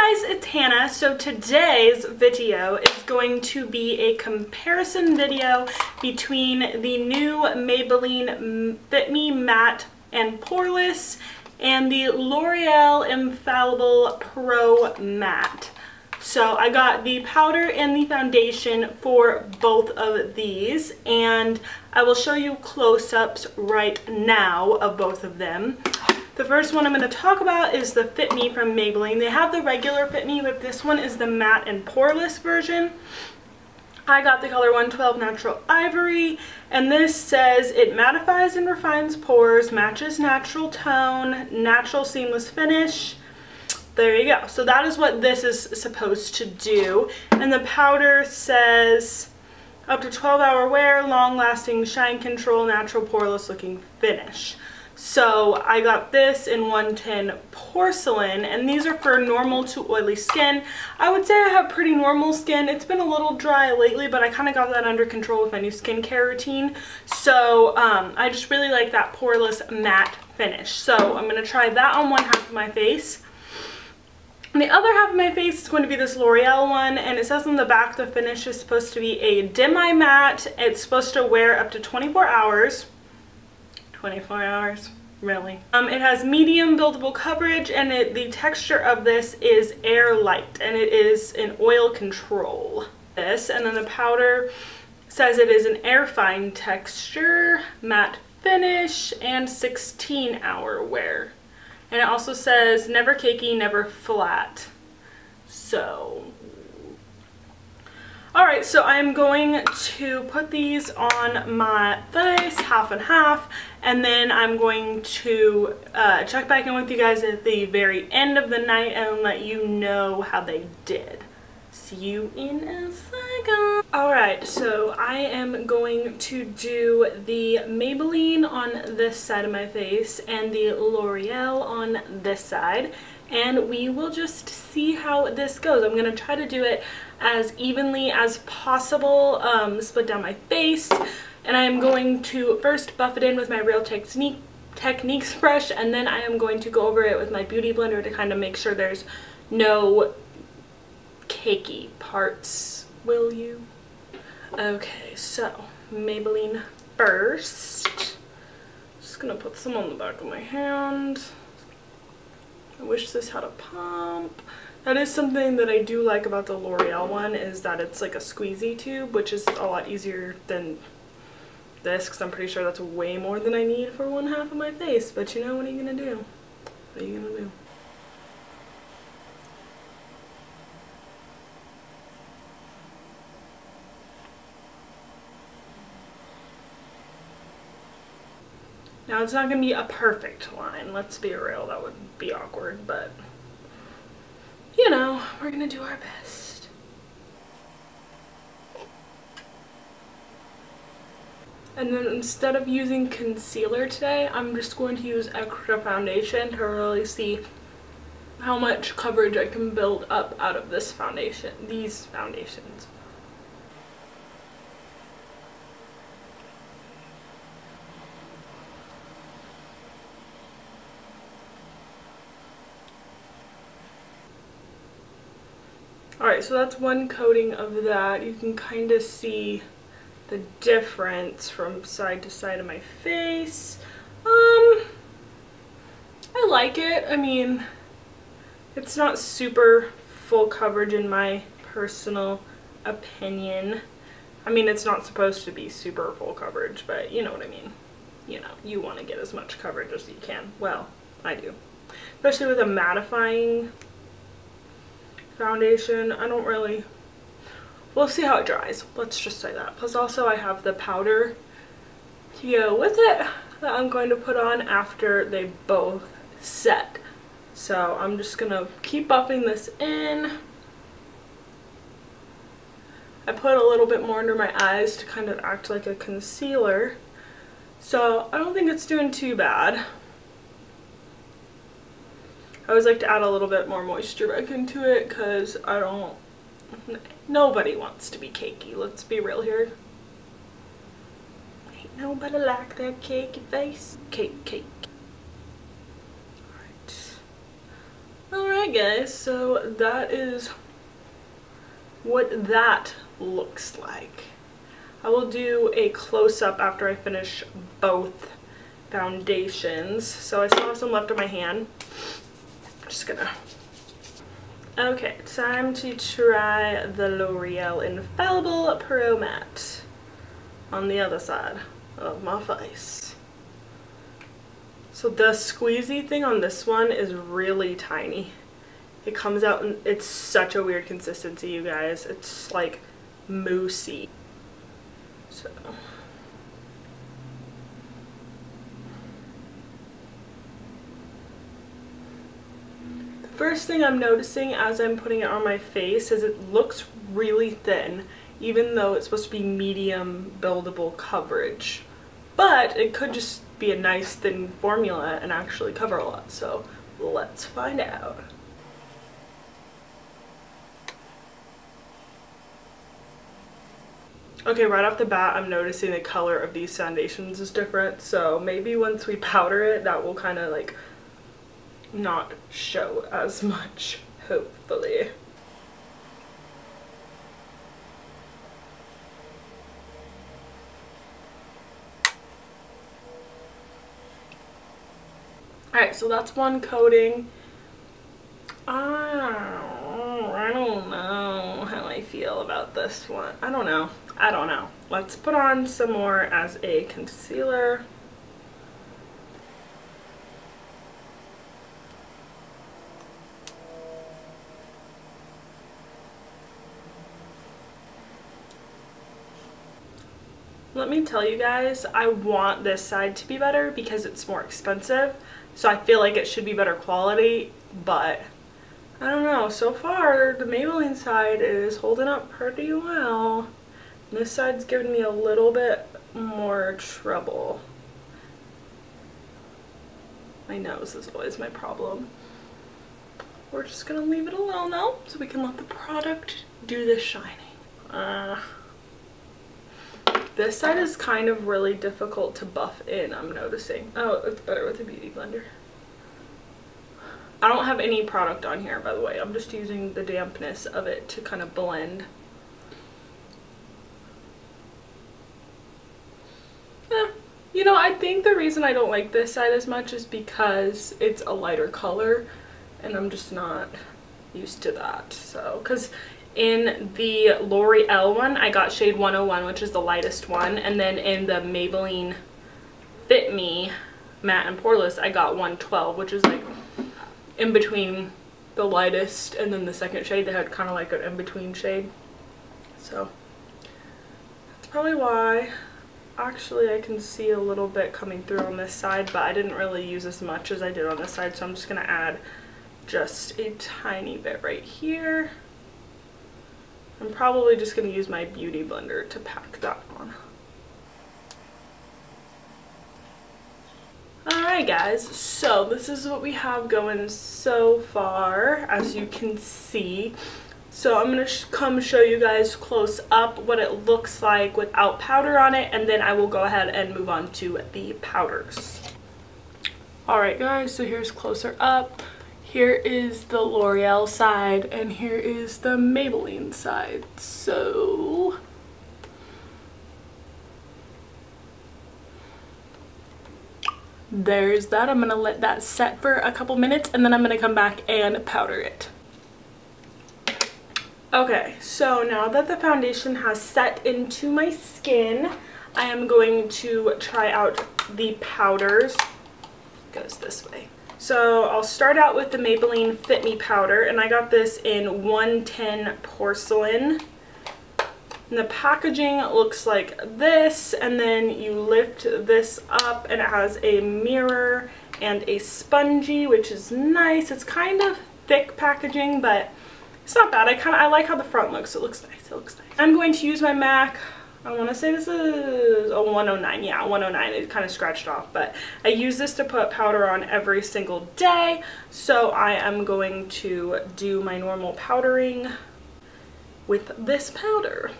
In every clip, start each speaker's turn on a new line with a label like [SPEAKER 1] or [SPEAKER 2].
[SPEAKER 1] guys, it's Hannah. So today's video is going to be a comparison video between the new Maybelline Fit Me Matte and Poreless and the L'Oreal Infallible Pro Matte. So I got the powder and the foundation for both of these, and I will show you close-ups right now of both of them. The first one I'm going to talk about is the Fit Me from Maybelline. They have the regular Fit Me, but this one is the matte and poreless version. I got the color 112 Natural Ivory, and this says it mattifies and refines pores, matches natural tone, natural seamless finish. There you go. So that is what this is supposed to do. And the powder says up to 12-hour wear, long-lasting shine control, natural poreless looking finish. So I got this in 110 Porcelain, and these are for normal to oily skin. I would say I have pretty normal skin. It's been a little dry lately, but I kind of got that under control with my new skincare routine. So I just really like that poreless matte finish. So I'm going to try that on one half of my face. And the other half of my face is going to be this L'Oreal one, and it says on the back the finish is supposed to be a demi matte. It's supposed to wear up to 24 hours. 24 hours? Really? It has medium buildable coverage, and the texture of this is air light, and it is an oil control. This, and then the powder says it is an air fine texture, matte finish, and 16-hour wear. And it also says never cakey, never flat. So alright, so I'm going to put these on my face, half and half, and then I'm going to check back in with you guys at the very end of the night and let you know how they did. See you in a second. Alright, so I am going to do the Maybelline on this side of my face and the L'Oreal on this side, and we will just see how this goes. I'm going to try to do it as evenly as possible, split down my face, and I am going to first buff it in with my Real Techniques brush, and then I am going to go over it with my Beauty Blender to kind of make sure there's no cakey parts, will you? Okay, so Maybelline first. Just gonna put some on the back of my hand. I wish this had a pump. That is something that I do like about the L'Oreal one, is that it's like a squeezy tube, which is a lot easier than this, because I'm pretty sure that's way more than I need for one half of my face. But you know, what are you gonna do? What are you gonna do? Now, it's not going to be a perfect line, let's be real, that would be awkward, but you know, we're going to do our best. And then instead of using concealer today, I'm just going to use extra foundation to really see how much coverage I can build up out of this foundation, these foundations. Alright, so that's one coating of that. You can kind of see the difference from side to side of my face. I like it. I mean, it's not super full coverage in my personal opinion. I mean, it's not supposed to be super full coverage, but you know what I mean. You know, you want to get as much coverage as you can. Well, I do. Especially with a mattifying foundation. I don't really, we'll see how it dries, let's just say that. Plus also I have the powder to go with it that I'm going to put on after they both set. So I'm just gonna keep buffing this in. I put a little bit more under my eyes to kind of act like a concealer, so I don't think it's doing too bad. I always like to add a little bit more moisture back into it because nobody wants to be cakey, let's be real here. Ain't nobody like that cakey face. Cake. Alright. Alright guys, so that is what that looks like. I will do a close-up after I finish both foundations. So I still have some left on my hand. I'm just gonna... Okay, time to try the L'Oreal Infallible Pro Matte on the other side of my face. So the squeezy thing on this one is really tiny. It comes out and it's such a weird consistency, you guys. It's like moussey. So the first thing I'm noticing as I'm putting it on my face is it looks really thin, even though it's supposed to be medium buildable coverage. But it could just be a nice thin formula and actually cover a lot, so let's find out. Okay, right off the bat I'm noticing the color of these foundations is different, so maybe once we powder it that will kind of like not show as much, hopefully. Alright, so that's one coating. I don't know how I feel about this one. I don't know. Let's put on some more as a concealer. Let me tell you guys, I want this side to be better because it's more expensive. So I feel like it should be better quality, but I don't know. So far, the Maybelline side is holding up pretty well. This side's giving me a little bit more trouble. My nose is always my problem. We're just gonna leave it alone though, so we can let the product do the shining. This side is kind of really difficult to buff in, I'm noticing. Oh, it's better with a beauty blender. I don't have any product on here, by the way. I'm just using the dampness of it to kind of blend. You know, I think the reason I don't like this side as much is because it's a lighter color, and I'm just not used to that. So, because in the L'Oreal one, I got shade 101, which is the lightest one. And then in the Maybelline Fit Me Matte and Poreless, I got 112, which is like in between the lightest and then the second shade. They had kind of like an in-between shade. So that's probably why. Actually, I can see a little bit coming through on this side, but I didn't really use as much as I did on this side. So I'm just going to add just a tiny bit right here. I'm probably just going to use my beauty blender to pack that on. Alright guys, so this is what we have going so far, as you can see. So I'm going to come show you guys close up what it looks like without powder on it, and then I will go ahead and move on to the powders. Alright guys, so here's closer up. Here is the L'Oreal side, and here is the Maybelline side. So there's that. I'm gonna let that set for a couple minutes, and then I'm gonna come back and powder it. Okay, so now that the foundation has set into my skin, I am going to try out the powders. It goes this way. So I'll start out with the Maybelline Fit Me Powder, and I got this in 110 Porcelain. And the packaging looks like this, and then you lift this up and it has a mirror and a spongy, which is nice. It's kind of thick packaging, but it's not bad. I like how the front looks. It looks nice. It looks nice. I'm going to use my MAC. I want to say this is a 109. Yeah, 109. It kind of scratched off, but I use this to put powder on every single day. So I am going to do my normal powdering with this powder.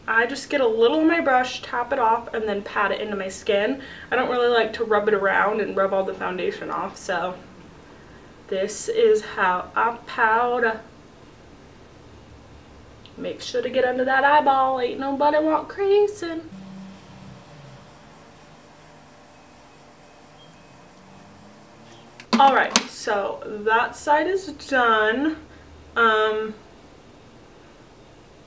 [SPEAKER 1] I just get a little on my brush, tap it off, and then pat it into my skin. I don't really like to rub it around and rub all the foundation off, so this is how I powder. Make sure to get under that eyeball. Ain't nobody want creasing. Alright, so that side is done.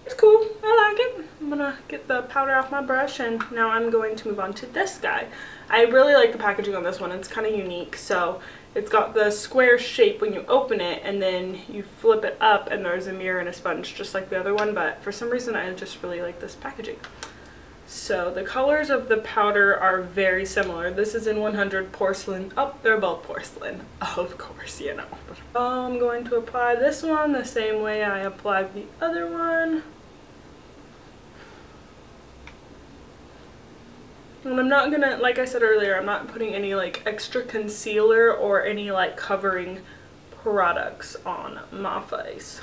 [SPEAKER 1] It's cool. I like it. I'm gonna get the powder off my brush, and now I'm going to move on to this guy. I really like the packaging on this one. It's kind of unique. So it's got the square shape when you open it, and then you flip it up and there's a mirror and a sponge just like the other one, but for some reason I just really like this packaging. So the colors of the powder are very similar. This is in 100 porcelain. Oh, they're both porcelain. Of course, you know. I'm going to apply this one the same way I applied the other one. And I'm not gonna, like I said earlier, I'm not putting any like extra concealer or any like covering products on my face.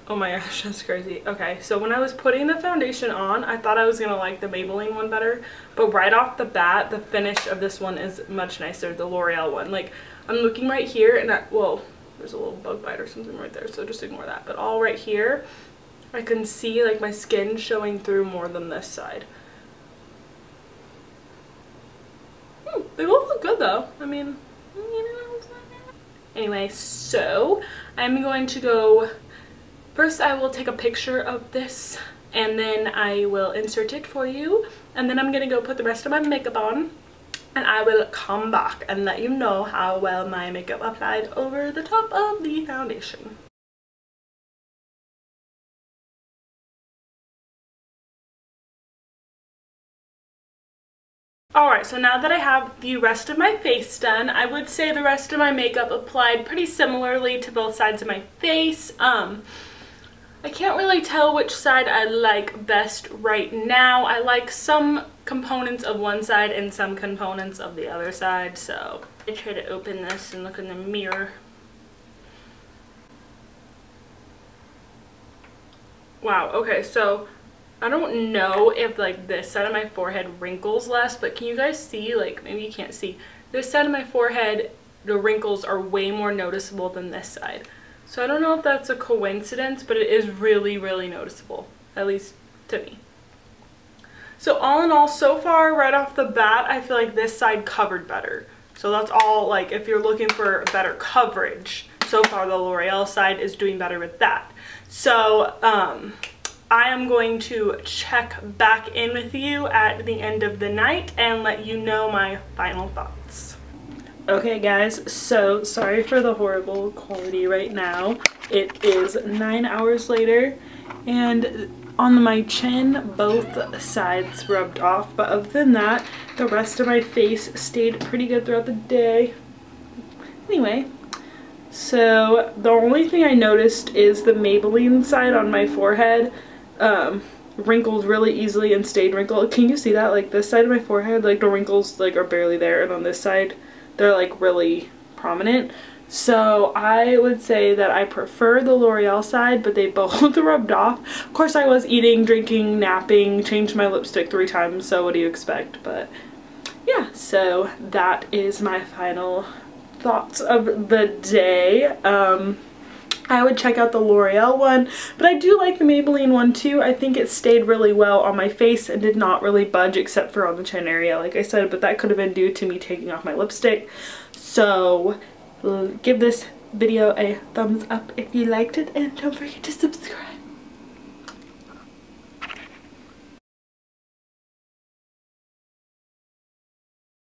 [SPEAKER 1] Oh my gosh, that's crazy. Okay, so when I was putting the foundation on, I thought I was gonna like the Maybelline one better, but right off the bat, the finish of this one is much nicer, the L'Oreal one. Like, I'm looking right here, and well, there's a little bug bite or something right there, so just ignore that. But all right here, I can see like my skin showing through more than this side. They both look good though. I mean, you know. Anyway, so I'm going to go. First, I will take a picture of this, and then I will insert it for you, and then I'm gonna go put the rest of my makeup on, and I will come back and let you know how well my makeup applied over the top of the foundation. Alright, so now that I have the rest of my face done, I would say the rest of my makeup applied pretty similarly to both sides of my face. I can't really tell which side I like best right now. I like some components of one side and some components of the other side, so I try to open this and look in the mirror. Wow, okay, so I don't know if like this side of my forehead wrinkles less, but can you guys see, like, maybe you can't see, this side of my forehead, the wrinkles are way more noticeable than this side. So I don't know if that's a coincidence, but it is really, really noticeable, at least to me. So all in all, so far, right off the bat, I feel like this side covered better. So that's all, like, if you're looking for better coverage, so far the L'Oreal side is doing better with that. So I am going to check back in with you at the end of the night and let you know my final thoughts. Okay guys, so sorry for the horrible quality right now. It is 9 hours later, and on my chin both sides rubbed off, but other than that, the rest of my face stayed pretty good throughout the day. Anyway, so the only thing I noticed is the Maybelline side on my forehead wrinkled really easily and stayed wrinkled. Can you see that? Like this side of my forehead, like the wrinkles like are barely there, and on this side they're like really prominent. So I would say that I prefer the L'Oreal side, but they both rubbed off. Of course I was eating, drinking, napping, changed my lipstick 3 times, so what do you expect? But yeah, so that is my final thoughts of the day. I would check out the L'Oreal one, but I do like the Maybelline one too. I think it stayed really well on my face and did not really budge except for on the chin area, like I said, but that could have been due to me taking off my lipstick. So give this video a thumbs up if you liked it, and don't forget to subscribe.